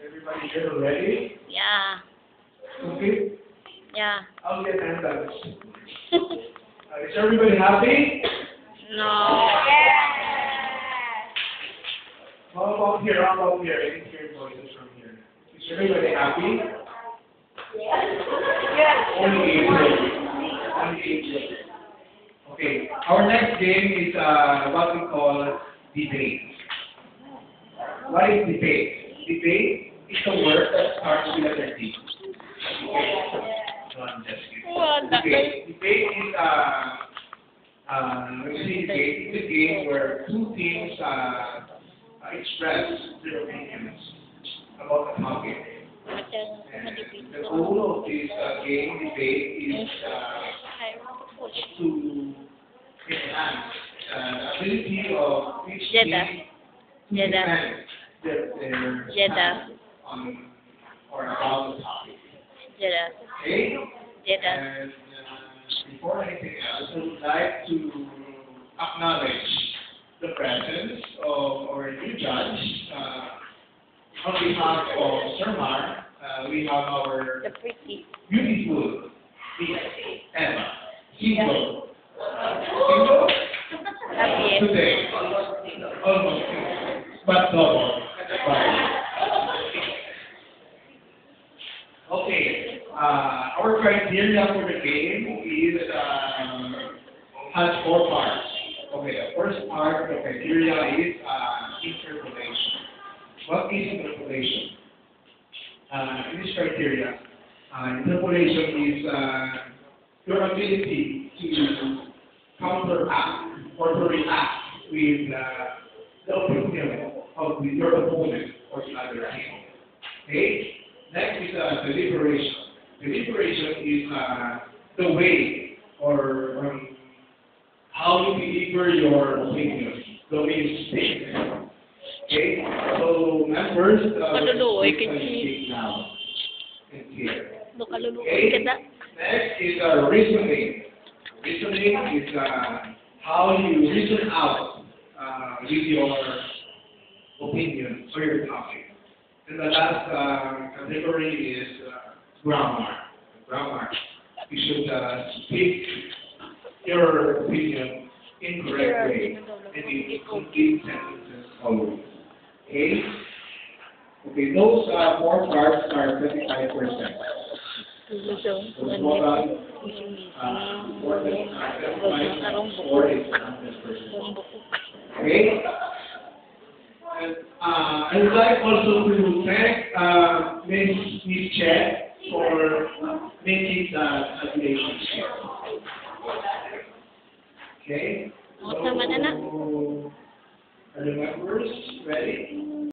Everybody here ready? Yeah. Okay. Yeah. I'll get handouts. Is everybody happy? No. How about here? How about here? I can hear voices from here. Is everybody happy? Only April. Only April. Okay. Our next game is what we call debate. What is debate? Debate is a word that starts with a letter D. No, I'm just kidding. Debate. Debate is let's see, debate is a game where two teams express their opinions about a topic. And the goal of this game debate is to enhance the ability of each team to defend their on or about the topic. Okay? And before anything else, I would like to acknowledge the presence of our new judge. On behalf of Sir Mar, we have our beautiful Emma. Single. Single? Today. Almost single. But double. Okay. Our criteria for the game is has 4 parts. Okay, the first part of the criteria is interpolation. What is interpolation? In this criteria, interpolation is your ability to counteract or to react with the opinion of your opponent or the other team. Okay? Next is deliberation. Deliberation is the way or how you deliver your opinion, the way you speak. Okay? So, members, speak now. Here. Okay? Next is reasoning. Reasoning is how you reason out with your opinion or your topic. And the last category is grammar. Grammar. You should speak your opinion in correct way and in complete sentences always. Okay? Okay, those 4 parts are 25%. So total, more than 4 is 100%. Okay? And I would like also to thank Ms. Che for making the calculations here. Okay? So, are the members ready?